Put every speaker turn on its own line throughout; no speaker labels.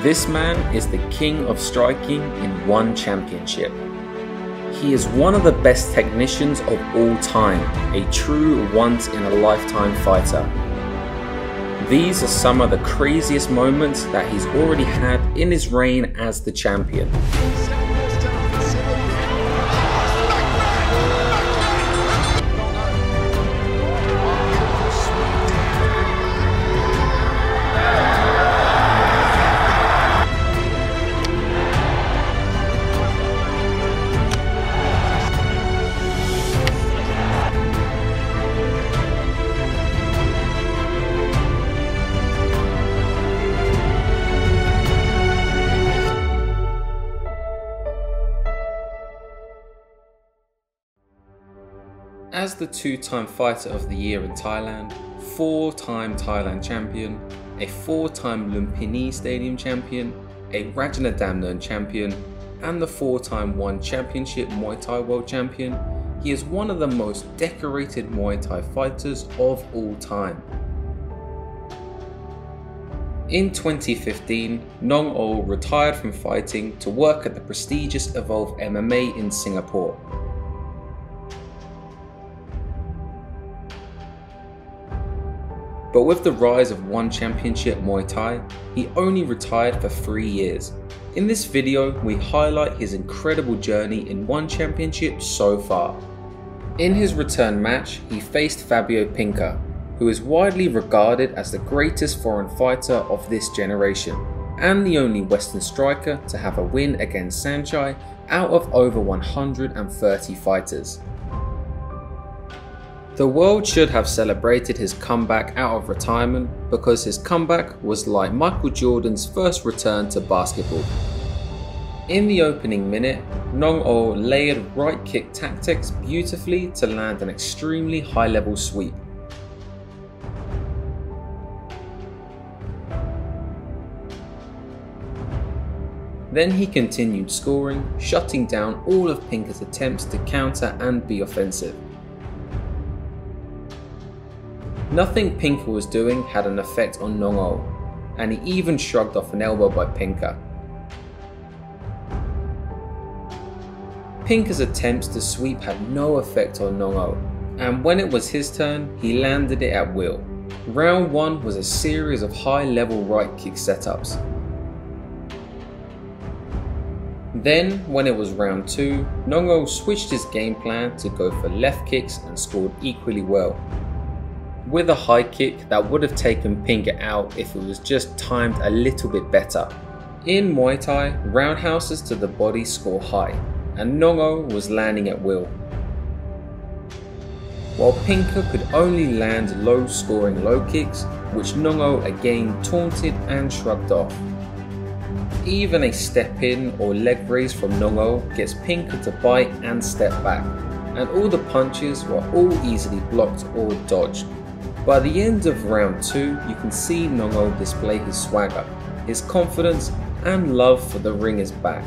This man is the king of striking in one championship. He is one of the best technicians of all time, a true once-in-a-lifetime fighter. These are some of the craziest moments that he's already had in his reign as the champion. As the two-time Fighter of the Year in Thailand, four-time Thailand champion, a four-time Lumpini Stadium champion, a Rajanadamnern champion, and the four-time One Championship Muay Thai World Champion, he is one of the most decorated Muay Thai fighters of all time. In 2015, Nong-O retired from fighting to work at the prestigious Evolve MMA in Singapore. But with the rise of One Championship Muay Thai, he only retired for 3 years. In this video, we highlight his incredible journey in One Championship so far. In his return match, he faced Fabio Pinca, who is widely regarded as the greatest foreign fighter of this generation, and the only Western striker to have a win against Saenchai out of over 130 fighters. The world should have celebrated his comeback out of retirement because his comeback was like Michael Jordan's first return to basketball. In the opening minute, Nong-O layered right kick tactics beautifully to land an extremely high level sweep. Then he continued scoring, shutting down all of Pinca's attempts to counter and be offensive. Nothing Pinca was doing had an effect on Nong-O, and he even shrugged off an elbow by Pinca. Pinca's attempts to sweep had no effect on Nong-O, and when it was his turn, he landed it at will. Round 1 was a series of high-level right kick setups. Then, when it was round 2, Nong-O switched his game plan to go for left kicks and scored equally well, with a high kick that would have taken Pinca out if it was just timed a little bit better. In Muay Thai, roundhouses to the body score high, and Nong-O was landing at will, while Pinca could only land low scoring low kicks, which Nong-O again taunted and shrugged off. Even a step in or leg raise from Nong-O gets Pinca to bite and step back, and all the punches were all easily blocked or dodged. By the end of round 2, you can see Nong-O display his swagger, his confidence and love for the ring is back,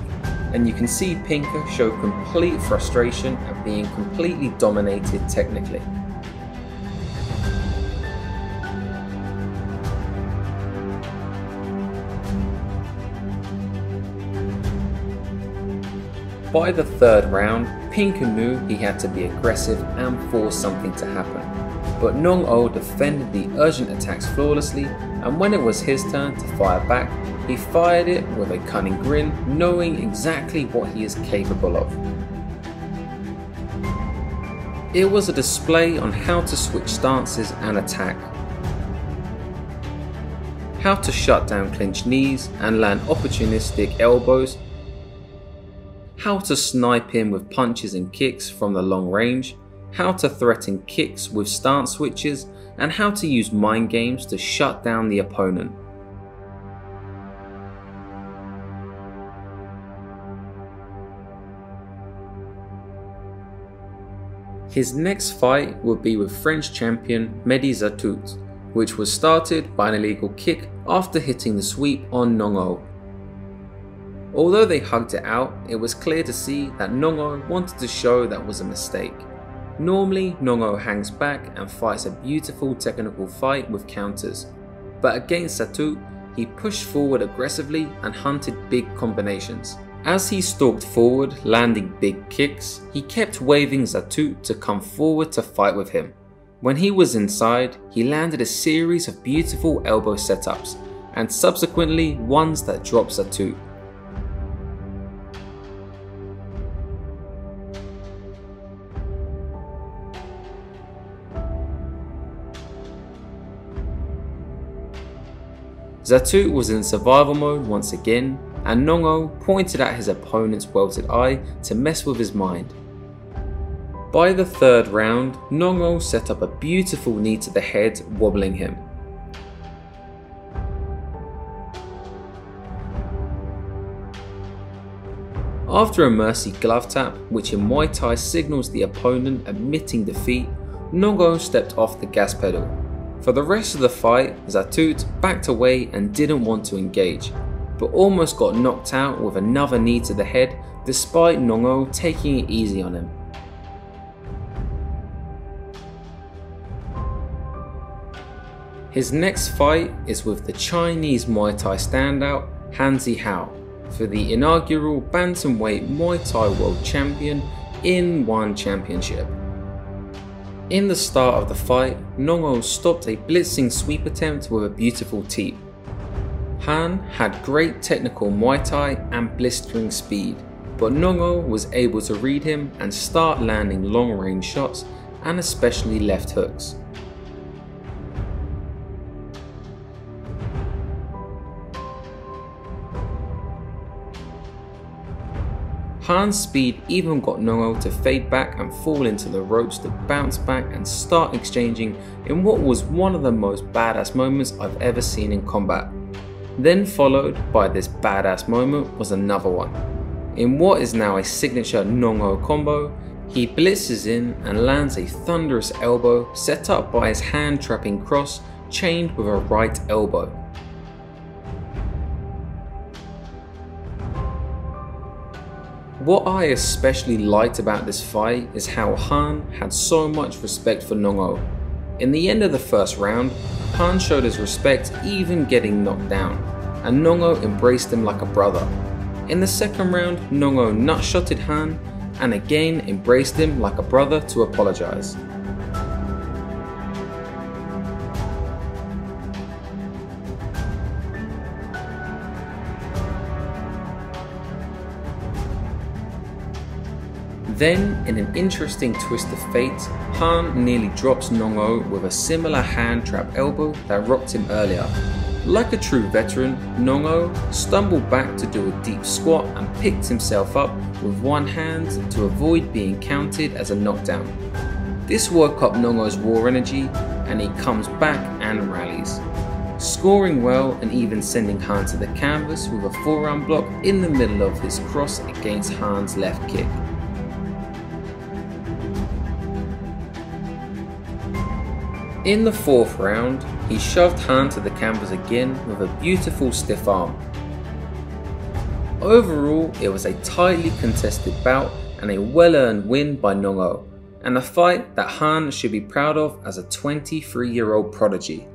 and you can see Pinca show complete frustration at being completely dominated technically. By the third round, Pinca knew he had to be aggressive and force something to happen. But Nong-O defended the urgent attacks flawlessly, and when it was his turn to fire back, he fired it with a cunning grin, knowing exactly what he is capable of. It was a display on how to switch stances and attack, how to shut down clinch knees and land opportunistic elbows, how to snipe him with punches and kicks from the long range, how to threaten kicks with stance switches, and how to use mind games to shut down the opponent. His next fight would be with French champion Mehdi Zatout, which was started by an illegal kick after hitting the sweep on Nong-O. Although they hugged it out, it was clear to see that Nong-O wanted to show that was a mistake. Normally, Nong-O hangs back and fights a beautiful technical fight with counters, but against Zatout, he pushed forward aggressively and hunted big combinations. As he stalked forward, landing big kicks, he kept waving Zatut to come forward to fight with him. When he was inside, he landed a series of beautiful elbow setups, and subsequently ones that dropped Zatut. Zatut was in survival mode once again, and Nong-O pointed at his opponent's welted eye to mess with his mind. By the third round, Nong-O set up a beautiful knee to the head, wobbling him. After a mercy glove tap, which in Muay Thai signals the opponent admitting defeat, Nong-O stepped off the gas pedal. For the rest of the fight, Zatut backed away and didn't want to engage, but almost got knocked out with another knee to the head despite Nong-O taking it easy on him. His next fight is with the Chinese Muay Thai standout Han Zihao for the inaugural Bantamweight Muay Thai World Champion in One Championship. In the start of the fight, Nong-O stopped a blitzing sweep attempt with a beautiful teep. Han had great technical Muay Thai and blistering speed, but Nong-O was able to read him and start landing long range shots and especially left hooks. Han's speed even got Nong-O to fade back and fall into the ropes to bounce back and start exchanging in what was one of the most badass moments I've ever seen in combat. Then followed by this badass moment was another one. In what is now a signature Nong-O combo, he blitzes in and lands a thunderous elbow set up by his hand trapping cross chained with a right elbow. What I especially liked about this fight is how Han had so much respect for Nong-O. In the end of the first round, Han showed his respect even getting knocked down, and Nong-O embraced him like a brother. In the second round, Nong-O nutshotted Han and again embraced him like a brother to apologize. Then, in an interesting twist of fate, Han nearly drops Nong-O with a similar hand trap elbow that rocked him earlier. Like a true veteran, Nong-O stumbled back to do a deep squat and picked himself up with one hand to avoid being counted as a knockdown. This woke up Nong-O's raw energy and he comes back and rallies, scoring well and even sending Han to the canvas with a forearm block in the middle of his cross against Han's left kick. In the fourth round, he shoved Han to the canvas again with a beautiful stiff arm. Overall, it was a tightly contested bout and a well-earned win by Nong-O, and a fight that Han should be proud of as a 23-year-old prodigy.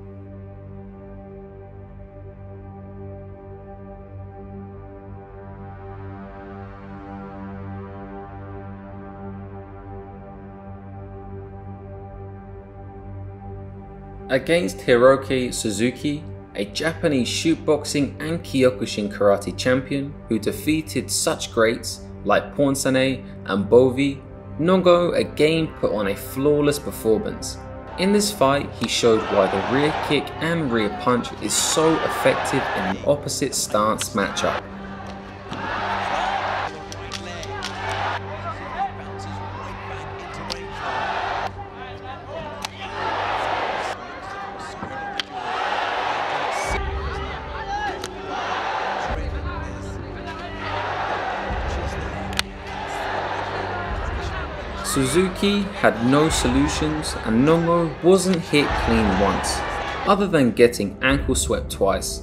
Against Hiroki Suzuki, a Japanese shootboxing and Kyokushin karate champion who defeated such greats like Ponsane and Bovi, Nong-O again put on a flawless performance. In this fight, he showed why the rear kick and rear punch is so effective in an opposite stance matchup. Suzuki had no solutions and Nong-O wasn't hit clean once, other than getting ankle swept twice.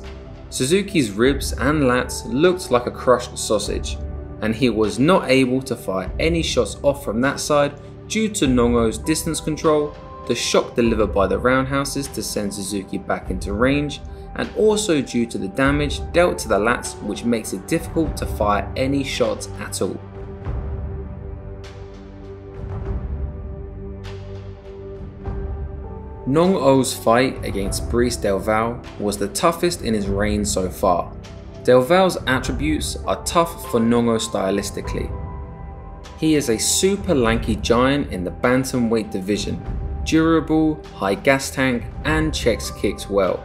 Suzuki's ribs and lats looked like a crushed sausage, and he was not able to fire any shots off from that side due to Nong-O's distance control, the shock delivered by the roundhouses to send Suzuki back into range, and also due to the damage dealt to the lats, which makes it difficult to fire any shots at all. Nong-O's fight against Brice Delval was the toughest in his reign so far. Delval's attributes are tough for Nong-O stylistically. He is a super lanky giant in the bantamweight division, durable, high gas tank, and checks kicks well.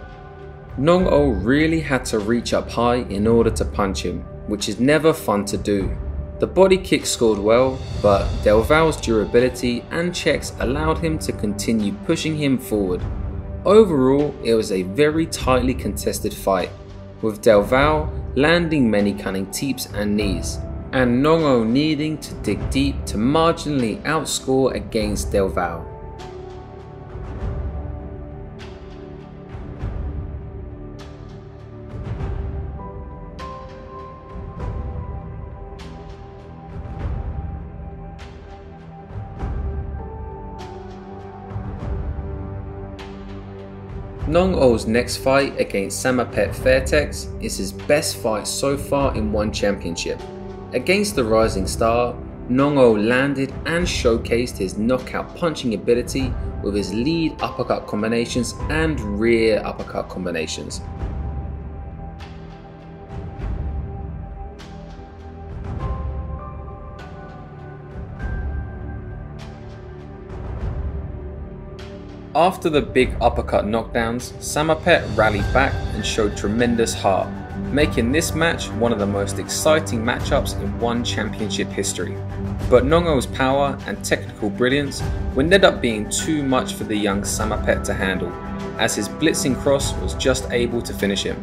Nong-O really had to reach up high in order to punch him, which is never fun to do. The body kick scored well, but Delval's durability and checks allowed him to continue pushing him forward. Overall, it was a very tightly contested fight, with Delval landing many cunning teeps and knees, and Nong-O needing to dig deep to marginally outscore against Delval. Nong-O's next fight against Samapet Fairtex is his best fight so far in one championship. Against the rising star, Nong-O landed and showcased his knockout punching ability with his lead uppercut combinations and rear uppercut combinations. After the big uppercut knockdowns, Samapet rallied back and showed tremendous heart, making this match one of the most exciting matchups in one championship history. But Nong-O's power and technical brilliance would end up being too much for the young Samapet to handle, as his blitzing cross was just able to finish him.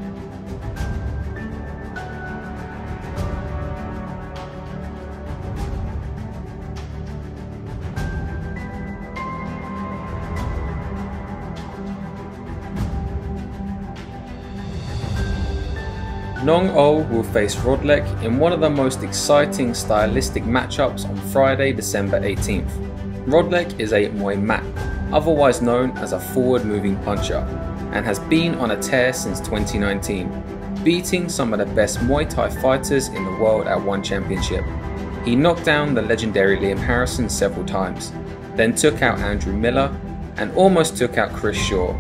Nong-O will face Rodlek in one of the most exciting stylistic matchups on Friday, December 18th. Rodlek is a Muay Mat, otherwise known as a forward-moving puncher, and has been on a tear since 2019, beating some of the best Muay Thai fighters in the world at one championship. He knocked down the legendary Liam Harrison several times, then took out Andrew Miller, and almost took out Chris Shaw.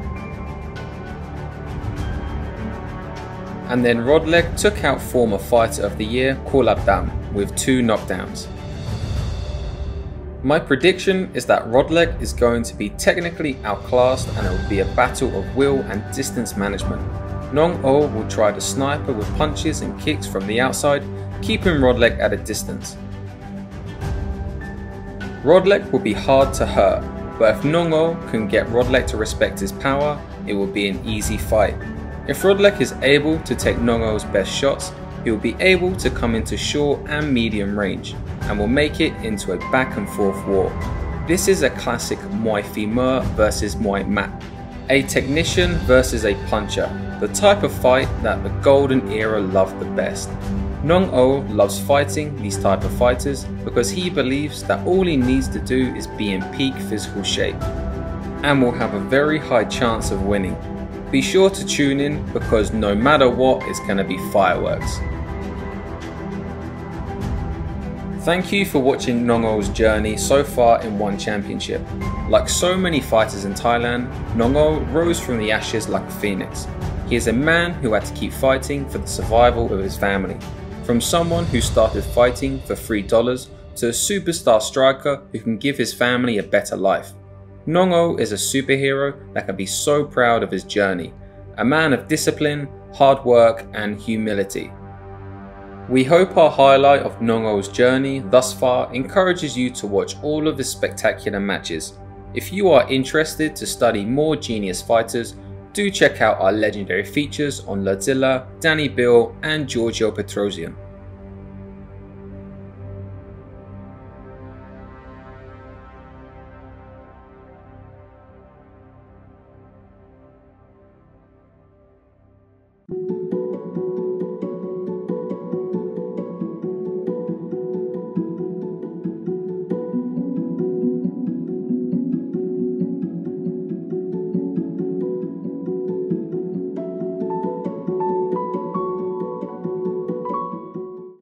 And then Rodlek took out former Fighter of the Year Kolabdam with 2 knockdowns. My prediction is that Rodlek is going to be technically outclassed and it will be a battle of will and distance management. Nong-O will try to sniper with punches and kicks from the outside, keeping Rodlek at a distance. Rodlek will be hard to hurt, but if Nong-O can get Rodlek to respect his power, it will be an easy fight. If Rodlek is able to take Nong-O's best shots, he will be able to come into short and medium range, and will make it into a back and forth war. This is a classic Muay Fimeu versus Muay Mat, a technician versus a puncher, the type of fight that the golden era loved the best. Nong-O loves fighting these type of fighters because he believes that all he needs to do is be in peak physical shape, and will have a very high chance of winning. Be sure to tune in because no matter what, it's going to be fireworks. Thank you for watching Nong-O's journey so far in one championship. Like so many fighters in Thailand, Nong-O rose from the ashes like a phoenix. He is a man who had to keep fighting for the survival of his family. From someone who started fighting for $3 to a superstar striker who can give his family a better life. Nong-O is a superhero that can be so proud of his journey, a man of discipline, hard work and humility. We hope our highlight of Nong-O's journey thus far encourages you to watch all of his spectacular matches. If you are interested to study more genius fighters, do check out our legendary features on Lodzilla, Danny Bill and Giorgio Petrosian.